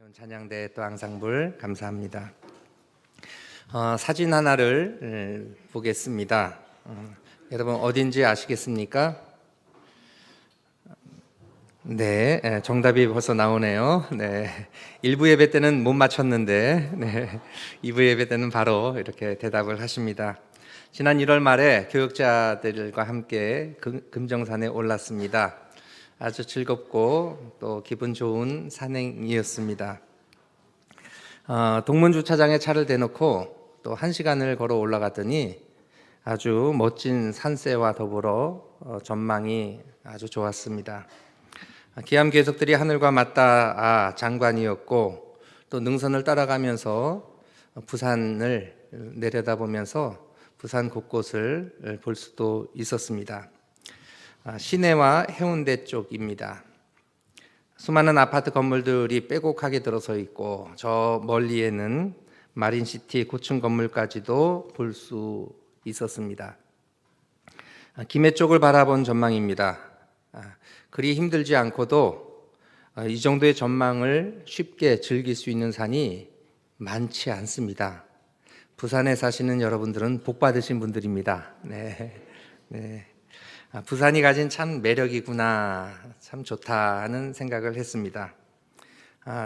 좋은 찬양대 또 앙상블 감사합니다. 사진 하나를 보겠습니다. 여러분 어딘지 아시겠습니까? 네, 정답이 벌써 나오네요. 네, 1부 예배 때는 못 맞췄는데, 네, 2부 예배 때는 바로 이렇게 대답을 하십니다. 지난 1월 말에 교역자들과 함께 금정산에 올랐습니다. 아주 즐겁고 또 기분 좋은 산행이었습니다. 동문 주차장에 차를 대놓고 또 1시간을 걸어 올라갔더니 아주 멋진 산세와 더불어 전망이 아주 좋았습니다. 기암괴석들이 하늘과 맞닿아 장관이었고 또 능선을 따라가면서 부산을 내려다보면서 부산 곳곳을 볼 수도 있었습니다. 시내와 해운대 쪽입니다. 수많은 아파트 건물들이 빼곡하게 들어서 있고 저 멀리에는 마린시티 고층 건물까지도 볼 수 있었습니다. 김해 쪽을 바라본 전망입니다. 그리 힘들지 않고도 이 정도의 전망을 쉽게 즐길 수 있는 산이 많지 않습니다. 부산에 사시는 여러분들은 복 받으신 분들입니다. 네. 부산이 가진 참 매력이구나, 참 좋다 하는 생각을 했습니다.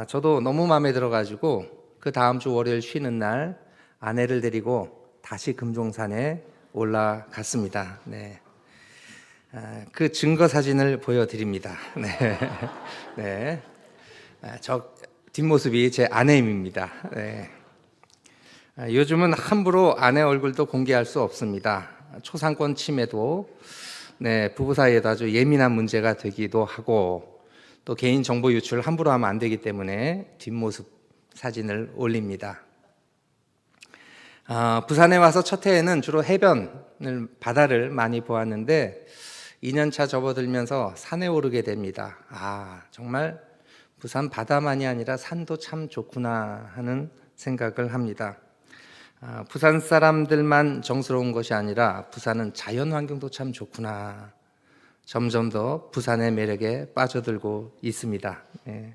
저도 너무 마음에 들어가지고 그 다음 주 월요일 쉬는 날 아내를 데리고 다시 금종산에 올라갔습니다. 네. 그 증거 사진을 보여드립니다. 네. 저 뒷모습이 제 아내입니다. 네. 요즘은 함부로 아내 얼굴도 공개할 수 없습니다. 초상권 침해도 부부 사이에도 아주 예민한 문제가 되기도 하고 또 개인 정보 유출을 함부로 하면 안 되기 때문에 뒷모습 사진을 올립니다. 부산에 와서 첫 해에는 주로 해변을, 바다를 많이 보았는데 2년차 접어들면서 산에 오르게 됩니다. 정말 부산 바다만이 아니라 산도 참 좋구나 하는 생각을 합니다. 부산 사람들만 정스러운 것이 아니라 부산은 자연 환경도 참 좋구나. 점점 더 부산의 매력에 빠져들고 있습니다. 네.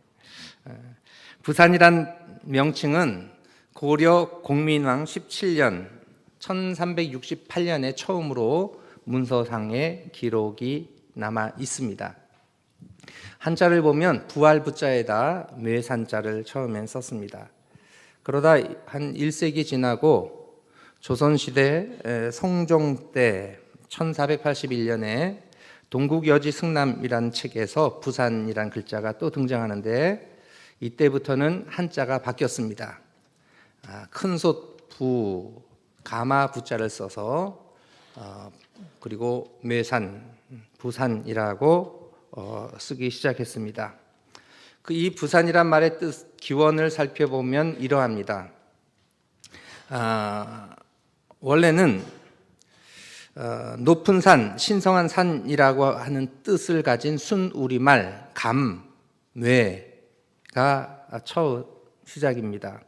부산이란 명칭은 고려 공민왕 17년 1368년에 처음으로 문서상의 기록이 남아 있습니다. 한자를 보면 부할 부자에다 뇌산자를 처음엔 썼습니다. 그러다 한 1세기 지나고 조선시대 성종 때 1481년에 동국여지 승남이라는 책에서 부산이란 글자가 또 등장하는데 이때부터는 한자가 바뀌었습니다. 큰솥 부, 가마 부자를 써서 그리고 뇌산, 부산이라고 쓰기 시작했습니다. 이 부산이란 말의 뜻, 기원을 살펴보면 이러합니다. 원래는 높은 산, 신성한 산이라고 하는 뜻을 가진 순우리말 감뇌가 처음 시작입니다.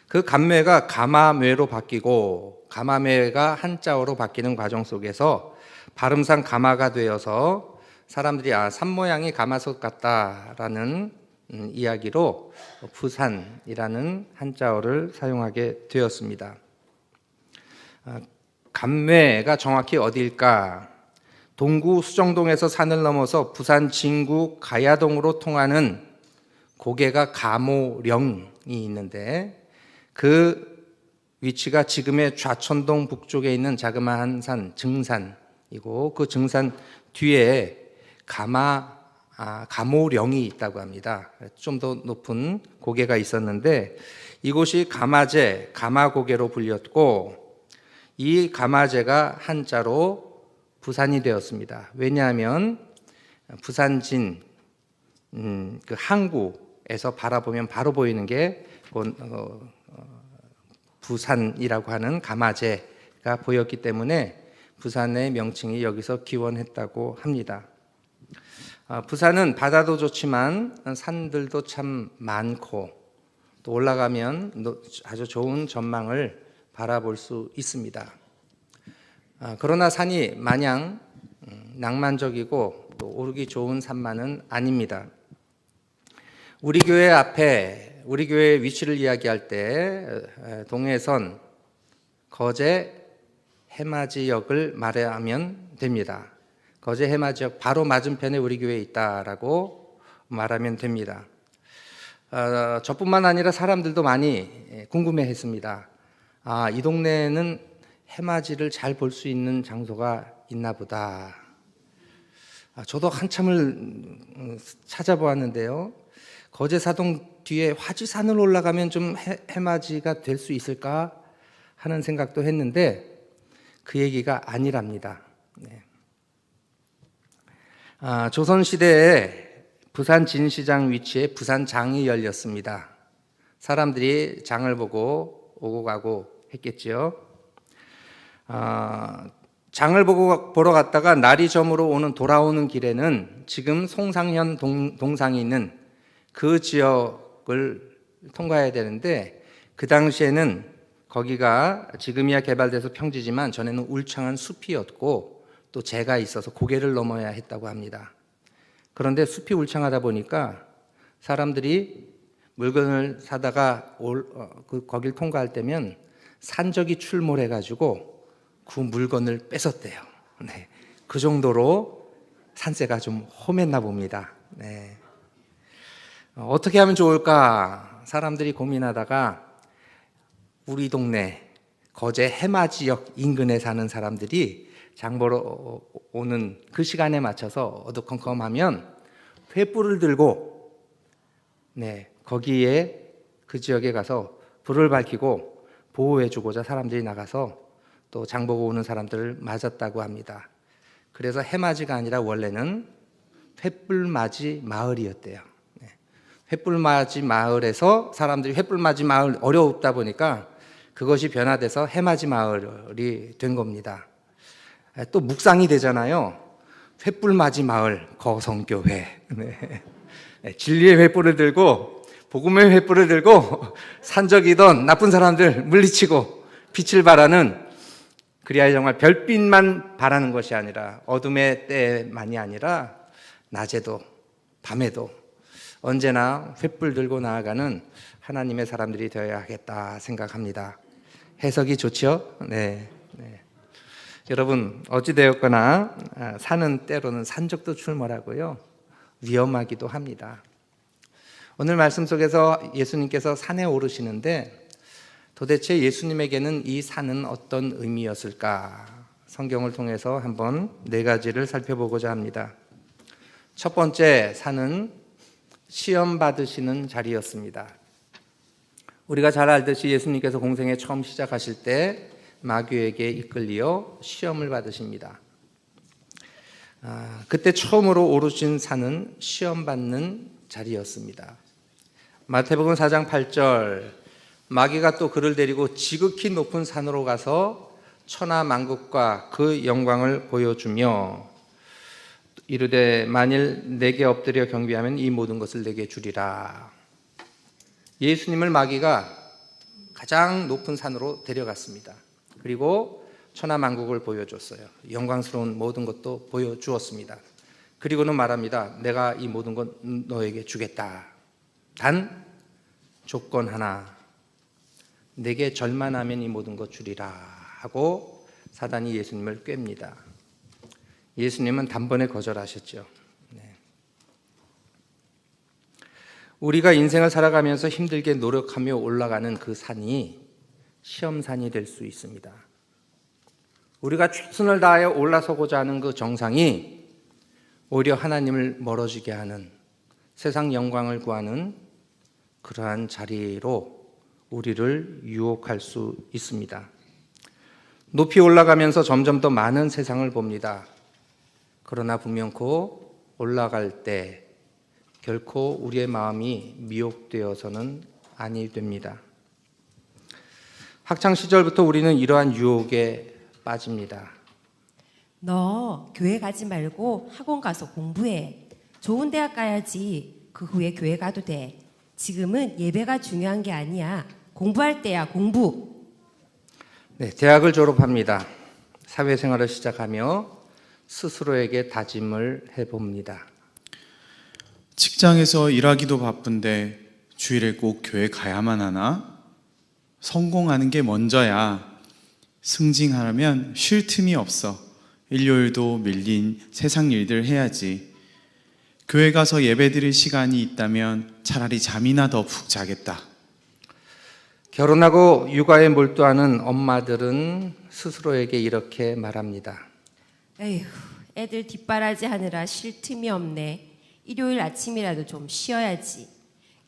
그 감뇌가 가마뇌로 바뀌고 가마뇌가 한자어로 바뀌는 과정 속에서 발음상 가마가 되어서 사람들이 산 모양이 가마솥 같다라는 이야기로 부산이라는 한자어를 사용하게 되었습니다. 감뇌가 정확히 어디일까? 동구 수정동에서 산을 넘어서 부산 진구 가야동으로 통하는 고개가 가모령이 있는데 그 위치가 지금의 좌천동 북쪽에 있는 자그마한 산 증산이고 그 증산 뒤에 가모령이 있다고 합니다. 좀 더 높은 고개가 있었는데 이곳이 가마제, 가마고개로 불렸고 이 가마제가 한자로 부산이 되었습니다. 왜냐하면 부산진 그 항구에서 바라보면 바로 보이는 게 부산이라고 하는 가마제가 보였기 때문에 부산의 명칭이 여기서 기원했다고 합니다. 부산은 바다도 좋지만 산들도 참 많고 또 올라가면 아주 좋은 전망을 바라볼 수 있습니다. 그러나 산이 마냥 낭만적이고 또 오르기 좋은 산만은 아닙니다. 우리 교회 앞에 우리 교회의 위치를 이야기할 때 동해선 거제 해맞이역을 말하면 됩니다. 거제 해맞이역 바로 맞은편에 우리 교회에 있다라고 말하면 됩니다. 저뿐만 아니라 사람들도 많이 궁금해했습니다. 이 동네에는 해맞이를 잘 볼 수 있는 장소가 있나 보다. 저도 한참을 찾아보았는데요. 거제사동 뒤에 화지산을 올라가면 좀 해맞이가 될 수 있을까 하는 생각도 했는데 그 얘기가 아니랍니다. 네. 조선시대에 부산 진시장 위치에 부산장이 열렸습니다. 사람들이 장을 보고 오고 가고 했겠죠. 장을 보러 갔다가 날이 저물어 돌아오는 길에는 지금 송상현 동상이 있는 그 지역을 통과해야 되는데 그 당시에는 거기가 지금이야 개발돼서 평지지만 전에는 울창한 숲이었고 또 재가 있어서 고개를 넘어야 했다고 합니다. 그런데 숲이 울창하다 보니까 사람들이 물건을 사다가 거길 통과할 때면 산적이 출몰해가지고 그 물건을 뺏었대요. 네. 그 정도로 산세가 좀 험했나 봅니다. 네. 어떻게 하면 좋을까? 사람들이 고민하다가 우리 동네 거제 해맞이역 인근에 사는 사람들이 장 보러 오는 그 시간에 맞춰서 어두컴컴하면 횃불을 들고 거기에 그 지역에 가서 불을 밝히고 보호해주고자 사람들이 나가서 또 장 보고 오는 사람들을 맞았다고 합니다. 그래서 해맞이가 아니라 원래는 횃불맞이 마을이었대요. 횃불맞이 마을에서 사람들이 횃불맞이 마을 어렵다 보니까 그것이 변화돼서 해맞이 마을이 된 겁니다. 또 묵상이 되잖아요. 횃불맞이 마을 거성교회. 네. 진리의 횃불을 들고 복음의 횃불을 들고 산적이던 나쁜 사람들 물리치고 빛을 발하는, 그리하여 정말 별빛만 바라는 것이 아니라 어둠의 때만이 아니라 낮에도 밤에도 언제나 횃불 들고 나아가는 하나님의 사람들이 되어야 하겠다 생각합니다. 해석이 좋죠? 네. 여러분 어찌되었거나 산은 때로는 산적도 출몰하고요, 위험하기도 합니다. 오늘 말씀 속에서 예수님께서 산에 오르시는데 도대체 예수님에게는 이 산은 어떤 의미였을까? 성경을 통해서 한번 4가지를 살펴보고자 합니다. 첫 번째, 산은 시험 받으시는 자리였습니다. 우리가 잘 알듯이 예수님께서 공생에 처음 시작하실 때 마귀에게 이끌려 시험을 받으십니다. 그때 처음으로 오르신 산은 시험 받는 자리였습니다. 마태복음 4장 8절, 마귀가 또 그를 데리고 지극히 높은 산으로 가서 천하 만국과 그 영광을 보여주며 이르되 만일 내게 엎드려 경배하면 이 모든 것을 내게 주리라. 예수님을 마귀가 가장 높은 산으로 데려갔습니다. 그리고 천하 만국을 보여줬어요. 영광스러운 모든 것도 보여주었습니다. 그리고는 말합니다. 내가 이 모든 것 너에게 주겠다. 단 조건 하나, 내게 절만하면 이 모든 것 주리라 하고 사단이 예수님을 꾀입니다. 예수님은 단번에 거절하셨죠. 우리가 인생을 살아가면서 힘들게 노력하며 올라가는 그 산이 시험산이 될 수 있습니다. 우리가 최선을 다하여 올라서고자 하는 그 정상이 오히려 하나님을 멀어지게 하는, 세상 영광을 구하는 그러한 자리로 우리를 유혹할 수 있습니다. 높이 올라가면서 점점 더 많은 세상을 봅니다. 그러나 분명코 올라갈 때 결코 우리의 마음이 미혹되어서는 아니 됩니다. 학창시절부터 우리는 이러한 유혹에 빠집니다. 너 교회 가지 말고 학원 가서 공부해. 좋은 대학 가야지. 그 후에 교회 가도 돼. 지금은 예배가 중요한 게 아니야. 공부할 때야, 공부. 네, 대학을 졸업합니다. 사회생활을 시작하며 스스로에게 다짐을 해봅니다. 직장에서 일하기도 바쁜데 주일에 꼭 교회 가야만 하나? 성공하는 게 먼저야. 승진하려면 쉴 틈이 없어. 일요일도 밀린 세상 일들 해야지. 교회 가서 예배 드릴 시간이 있다면 차라리 잠이나 더 푹 자겠다. 결혼하고 육아에 몰두하는 엄마들은 스스로에게 이렇게 말합니다. 에휴, 애들 뒷바라지 하느라 쉴 틈이 없네. 일요일 아침이라도 좀 쉬어야지.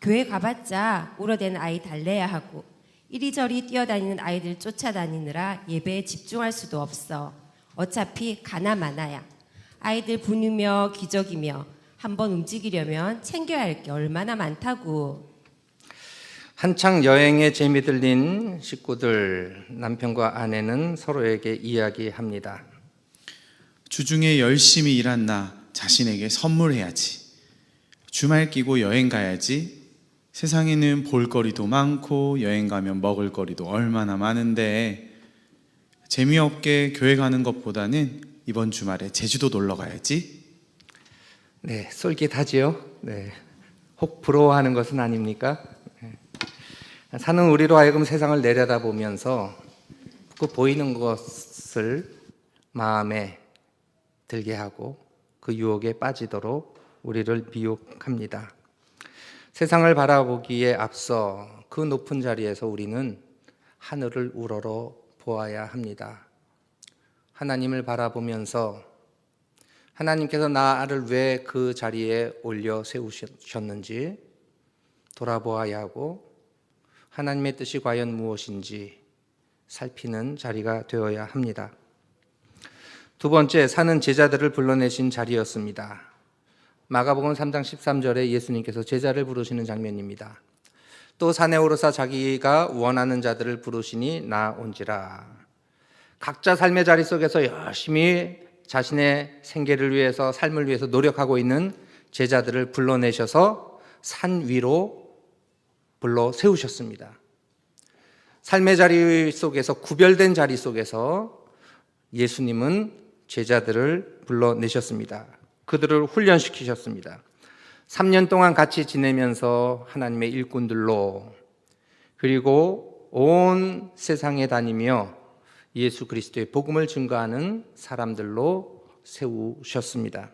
교회 가봤자 울어대는 아이 달래야 하고 이리저리 뛰어다니는 아이들 쫓아다니느라 예배에 집중할 수도 없어. 어차피 가나 마나야. 아이들 분유며 기저귀며 한번 움직이려면 챙겨야 할 게 얼마나 많다고. 한창 여행에 재미 들린 식구들, 남편과 아내는 서로에게 이야기합니다. 주중에 열심히 일한 나 자신에게 선물해야지. 주말 끼고 여행 가야지. 세상에는 볼거리도 많고 여행 가면 먹을거리도 얼마나 많은데 재미없게 교회 가는 것보다는 이번 주말에 제주도 놀러 가야지. 네, 솔깃하지요? 네. 혹 부러워하는 것은 아닙니까? 네. 사는 우리로 하여금 세상을 내려다보면서 그 보이는 것을 마음에 들게 하고 그 유혹에 빠지도록 우리를 미혹합니다. 세상을 바라보기에 앞서 그 높은 자리에서 우리는 하늘을 우러러 보아야 합니다. 하나님을 바라보면서 하나님께서 나를 왜 그 자리에 올려 세우셨는지 돌아보아야 하고 하나님의 뜻이 과연 무엇인지 살피는 자리가 되어야 합니다. 두 번째, 사는 제자들을 불러내신 자리였습니다. 마가복음 3장 13절에 예수님께서 제자를 부르시는 장면입니다. 또 산에 오르사 자기가 원하는 자들을 부르시니 나온지라. 각자 삶의 자리 속에서 열심히 자신의 생계를 위해서, 삶을 위해서 노력하고 있는 제자들을 불러내셔서 산 위로 불러 세우셨습니다. 삶의 자리 속에서, 구별된 자리 속에서 예수님은 제자들을 불러내셨습니다. 그들을 훈련시키셨습니다. 3년 동안 같이 지내면서 하나님의 일꾼들로, 그리고 온 세상에 다니며 예수 그리스도의 복음을 증거하는 사람들로 세우셨습니다.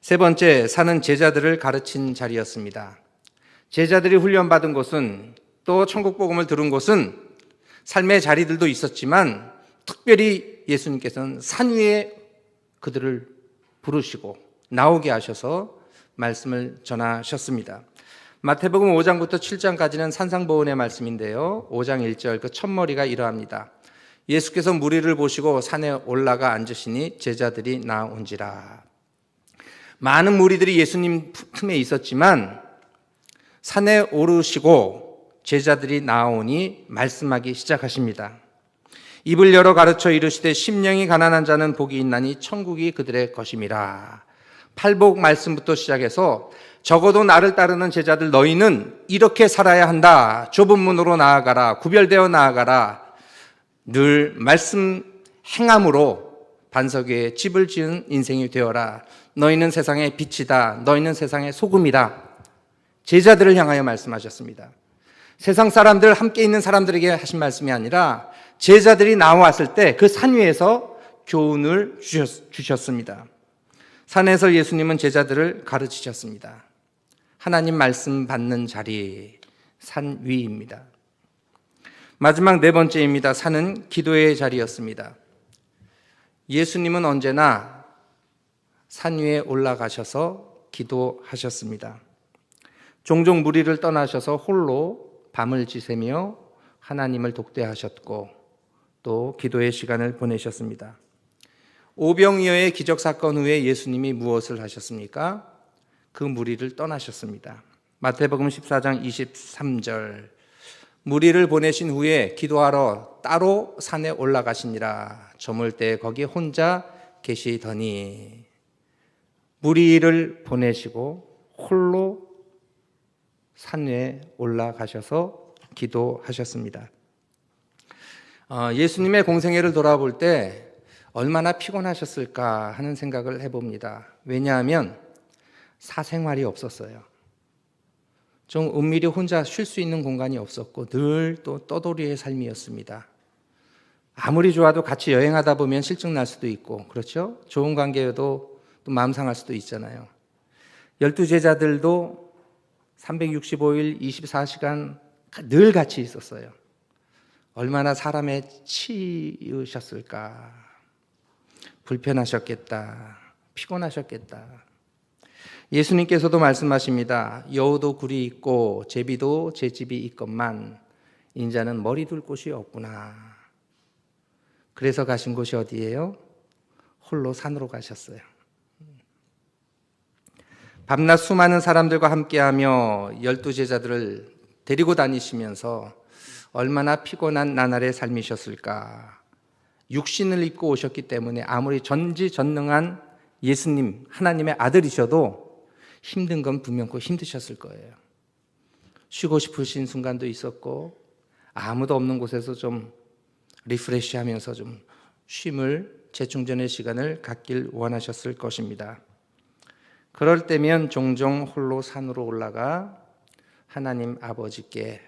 세 번째, 사는 제자들을 가르친 자리였습니다. 제자들이 훈련받은 곳은, 또 천국 복음을 들은 곳은 삶의 자리들도 있었지만 특별히 예수님께서는 산 위에 그들을 부르시고 나오게 하셔서 말씀을 전하셨습니다. 마태복음 5장부터 7장까지는 산상보훈의 말씀인데요. 5장 1절 그 첫머리가 이러합니다. 예수께서 무리를 보시고 산에 올라가 앉으시니 제자들이 나온지라. 많은 무리들이 예수님 틈에 있었지만 산에 오르시고 제자들이 나오니 말씀하기 시작하십니다. 입을 열어 가르쳐 이르시되 심령이 가난한 자는 복이 있나니 천국이 그들의 것임이라. 팔복 말씀부터 시작해서 적어도 나를 따르는 제자들 너희는 이렇게 살아야 한다. 좁은 문으로 나아가라. 구별되어 나아가라. 늘 말씀 행함으로 반석 위에 집을 지은 인생이 되어라. 너희는 세상의 빛이다. 너희는 세상의 소금이다. 제자들을 향하여 말씀하셨습니다. 세상 사람들, 함께 있는 사람들에게 하신 말씀이 아니라 제자들이 나왔을 때 그 산 위에서 교훈을 주셨습니다. 산에서 예수님은 제자들을 가르치셨습니다. 하나님 말씀 받는 자리, 산 위입니다. 마지막 네 번째입니다. 산은 기도의 자리였습니다. 예수님은 언제나 산 위에 올라가셔서 기도하셨습니다. 종종 무리를 떠나셔서 홀로 밤을 지새며 하나님을 독대하셨고 또 기도의 시간을 보내셨습니다. 오병이어의 기적 사건 후에 예수님이 무엇을 하셨습니까? 그 무리를 떠나셨습니다. 마태복음 14장 23절 무리를 보내신 후에 기도하러 따로 산에 올라가시니라. 저물 때 거기 혼자 계시더니 무리를 보내시고 홀로 산 위에 올라가셔서 기도하셨습니다. 예수님의 공생애를 돌아볼 때 얼마나 피곤하셨을까 하는 생각을 해봅니다. 왜냐하면 사생활이 없었어요. 좀 은밀히 혼자 쉴 수 있는 공간이 없었고 늘 또 떠돌이의 삶이었습니다. 아무리 좋아도 같이 여행하다 보면 실증 날 수도 있고, 그렇죠? 좋은 관계여도 또 마음 상할 수도 있잖아요. 12제자들도 365일 24시간 늘 같이 있었어요. 얼마나 사람에 치이셨을까. 불편하셨겠다. 피곤하셨겠다. 예수님께서도 말씀하십니다. 여우도 굴이 있고 제비도 제 집이 있건만 인자는 머리 둘 곳이 없구나. 그래서 가신 곳이 어디예요? 홀로 산으로 가셨어요. 밤낮 수많은 사람들과 함께하며 12제자들을 데리고 다니시면서 얼마나 피곤한 나날의 삶이셨을까. 육신을 입고 오셨기 때문에 아무리 전지전능한 예수님, 하나님의 아들이셔도 힘든 건 분명코 힘드셨을 거예요. 쉬고 싶으신 순간도 있었고 아무도 없는 곳에서 좀 리프레시하면서 좀 쉼을, 재충전의 시간을 갖길 원하셨을 것입니다. 그럴 때면 종종 홀로 산으로 올라가 하나님 아버지께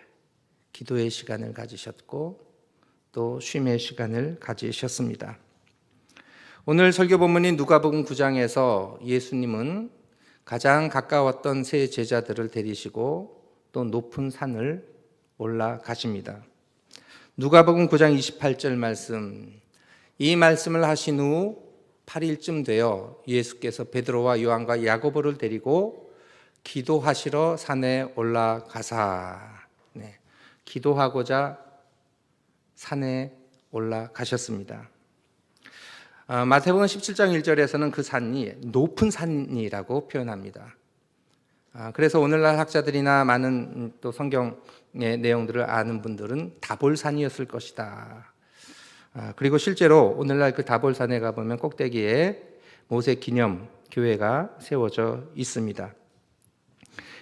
기도의 시간을 가지셨고 또 쉼의 시간을 가지셨습니다. 오늘 설교 본문인 누가복음 9장에서 예수님은 가장 가까웠던 세 제자들을 데리시고 또 높은 산을 올라가십니다. 누가복음 9장 28절 말씀, 이 말씀을 하신 후 8일쯤 되어 예수께서 베드로와 요한과 야고보를 데리고 기도하시러 산에 올라가사, 기도하고자 산에 올라가셨습니다. 마태복음 17장 1절에서는 그 산이 높은 산이라고 표현합니다. 그래서 오늘날 학자들이나 많은 또 성경의 내용들을 아는 분들은 다볼산이었을 것이다. 그리고 실제로 오늘날 그 다볼산에 가보면 꼭대기에 모세 기념 교회가 세워져 있습니다.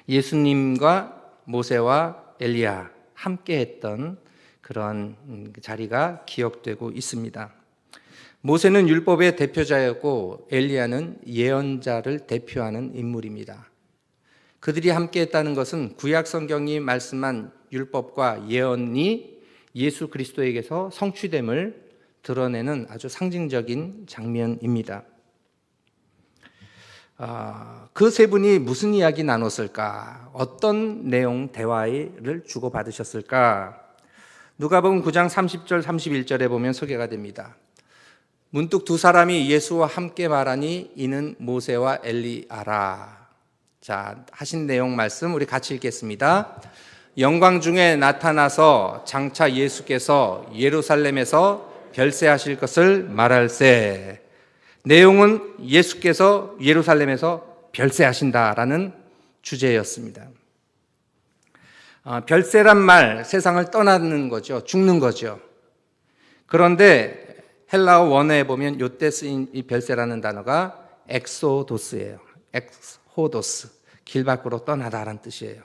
예수님과 모세와 엘리야 함께 했던 그런 자리가 기억되고 있습니다. 모세는 율법의 대표자였고 엘리야는 예언자를 대표하는 인물입니다. 그들이 함께 했다는 것은 구약 성경이 말씀한 율법과 예언이 예수 그리스도에게서 성취됨을 드러내는 아주 상징적인 장면입니다. 그 세 분이 무슨 이야기 나눴을까? 어떤 내용 대화를 주고받으셨을까? 누가복음 9장 30절 31절에 보면 소개가 됩니다. 문득 두 사람이 예수와 함께 말하니 이는 모세와 엘리야라. 자, 하신 내용 말씀 우리 같이 읽겠습니다. 영광 중에 나타나서 장차 예수께서 예루살렘에서 별세하실 것을 말할세. 내용은 예수께서 예루살렘에서 별세하신다라는 주제였습니다. 별세란 말, 세상을 떠나는 거죠. 죽는 거죠. 그런데 헬라어 원어에 보면 요때 쓰인 이 별세라는 단어가 엑소도스예요. 엑소도스, 길 밖으로 떠나다라는 뜻이에요.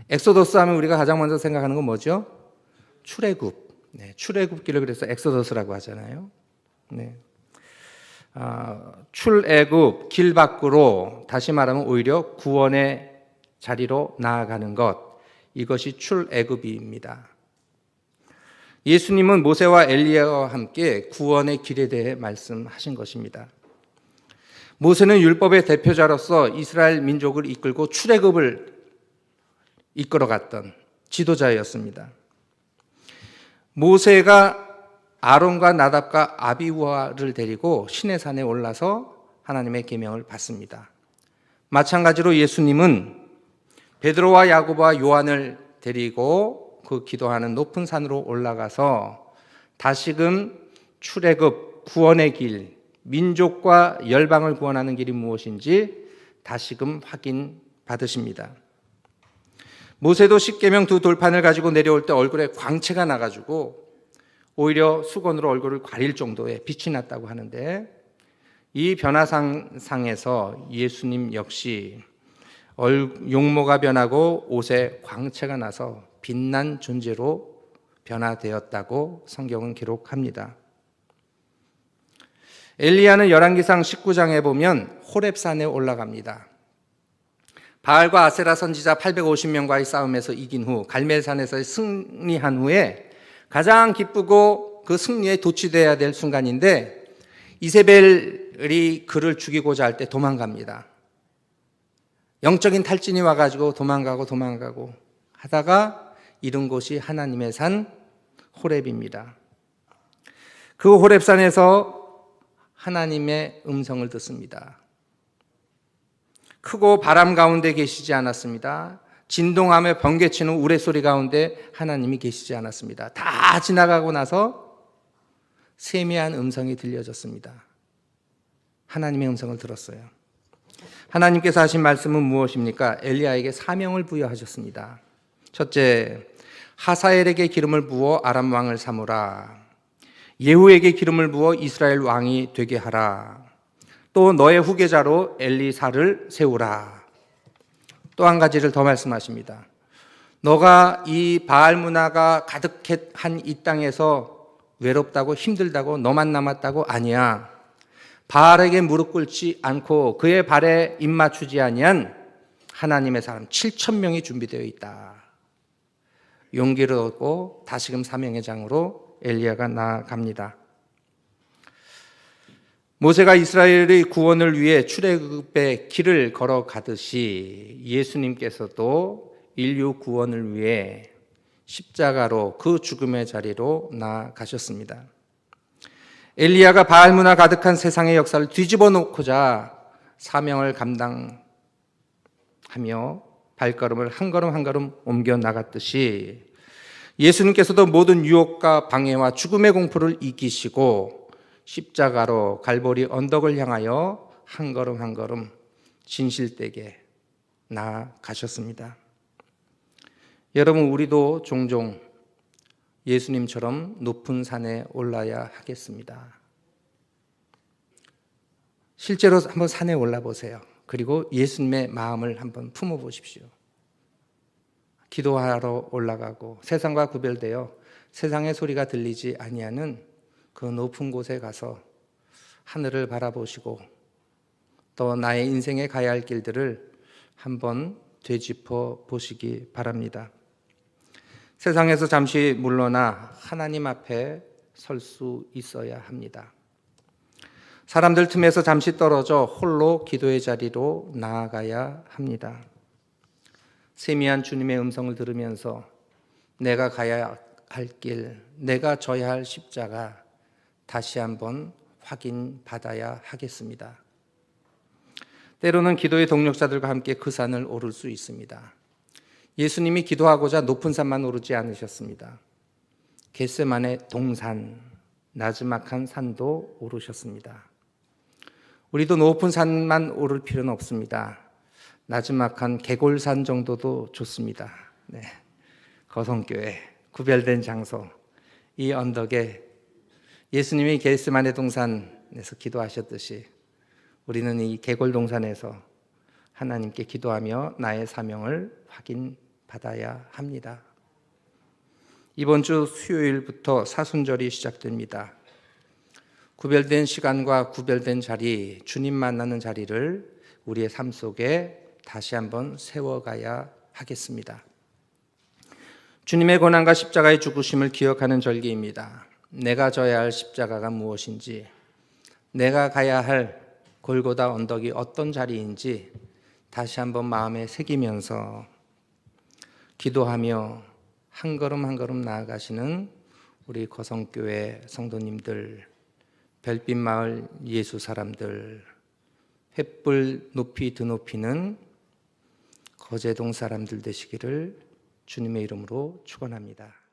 엑소도스 하면 우리가 가장 먼저 생각하는 건 뭐죠? 출애굽. 출애굽기를 그래서 엑소도스라고 하잖아요. 출애굽, 길 밖으로, 다시 말하면 오히려 구원의 자리로 나아가는 것, 이것이 출애굽입니다. 예수님은 모세와 엘리야와 함께 구원의 길에 대해 말씀하신 것입니다. 모세는 율법의 대표자로서 이스라엘 민족을 이끌고 출애굽을 이끌어갔던 지도자였습니다. 모세가 아론과 나답과 아비후아를 데리고 시내산에 올라서 하나님의 계명을 받습니다. 마찬가지로 예수님은 베드로와 야고보와 요한을 데리고 그 기도하는 높은 산으로 올라가서 다시금 출애굽, 구원의 길, 민족과 열방을 구원하는 길이 무엇인지 다시금 확인받으십니다. 모세도 십계명 두 돌판을 가지고 내려올 때 얼굴에 광채가 나가지고 오히려 수건으로 얼굴을 가릴 정도의 빛이 났다고 하는데, 이 변화상에서 예수님 역시 용모가 변하고 옷에 광채가 나서 빛난 존재로 변화되었다고 성경은 기록합니다. 엘리야는 열왕기상 19장에 보면 호렙산에 올라갑니다. 바알과 아세라 선지자 850명과의 싸움에서 이긴 후 갈멜산에서 승리한 후에 가장 기쁘고 그 승리에 도취되어야 될 순간인데 이세벨이 그를 죽이고자 할 때 도망갑니다. 영적인 탈진이 와가지고 도망가고 하다가 이른 곳이 하나님의 산 호렙입니다. 그 호렙산에서 하나님의 음성을 듣습니다. 크고 바람 가운데 계시지 않았습니다. 진동하며 번개치는 우레소리 가운데 하나님이 계시지 않았습니다. 다 지나가고 나서 세미한 음성이 들려졌습니다. 하나님의 음성을 들었어요. 하나님께서 하신 말씀은 무엇입니까? 엘리야에게 사명을 부여하셨습니다. 첫째, 하사엘에게 기름을 부어 아람 왕을 삼으라. 예후에게 기름을 부어 이스라엘 왕이 되게 하라. 또 너의 후계자로 엘리사를 세우라. 또 한 가지를 더 말씀하십니다. 너가 이 바알 문화가 가득한 이 땅에서 외롭다고 힘들다고 너만 남았다고 아니야. 바알에게 무릎 꿇지 않고 그의 발에 입 맞추지 아니한 하나님의 사람 7,000명이 준비되어 있다. 용기를 얻고 다시금 사명의 장으로 엘리야가 나아갑니다. 모세가 이스라엘의 구원을 위해 출애굽의 길을 걸어가듯이 예수님께서도 인류 구원을 위해 십자가로 그 죽음의 자리로 나아가셨습니다. 엘리야가 바알 문화 가득한 세상의 역사를 뒤집어 놓고자 사명을 감당하며 발걸음을 한 걸음 한 걸음 옮겨 나갔듯이 예수님께서도 모든 유혹과 방해와 죽음의 공포를 이기시고 십자가로 갈보리 언덕을 향하여 한 걸음 한 걸음 진실되게 나아가셨습니다. 여러분, 우리도 종종 예수님처럼 높은 산에 올라야 하겠습니다. 실제로 한번 산에 올라보세요. 그리고 예수님의 마음을 한번 품어보십시오. 기도하러 올라가고 세상과 구별되어 세상의 소리가 들리지 아니하는 그 높은 곳에 가서 하늘을 바라보시고 또 나의 인생에 가야 할 길들을 한번 되짚어 보시기 바랍니다. 세상에서 잠시 물러나 하나님 앞에 설 수 있어야 합니다. 사람들 틈에서 잠시 떨어져 홀로 기도의 자리로 나아가야 합니다. 세미한 주님의 음성을 들으면서 내가 가야 할 길, 내가 져야 할 십자가 다시 한번 확인받아야 하겠습니다. 때로는 기도의 동력자들과 함께 그 산을 오를 수 있습니다. 예수님이 기도하고자 높은 산만 오르지 않으셨습니다. 겟세마네 동산, 나즈막한 산도 오르셨습니다. 우리도 높은 산만 오를 필요는 없습니다. 나즈막한 개골산 정도도 좋습니다. 네. 거성교회, 구별된 장소, 이 언덕에 예수님이 겟세마네 동산에서 기도하셨듯이 우리는 이 개골동산에서 하나님께 기도하며 나의 사명을 확인받아야 합니다. 이번 주 수요일부터 사순절이 시작됩니다. 구별된 시간과 구별된 자리, 주님 만나는 자리를 우리의 삶 속에 다시 한번 세워가야 하겠습니다. 주님의 고난과 십자가의 죽으심을 기억하는 절기입니다. 내가 져야 할 십자가가 무엇인지, 내가 가야 할 골고다 언덕이 어떤 자리인지 다시 한번 마음에 새기면서 기도하며 한 걸음 한 걸음 나아가시는 우리 거성교회 성도님들, 별빛마을 예수 사람들, 횃불 높이 드높이는 거제동 사람들 되시기를 주님의 이름으로 축원합니다.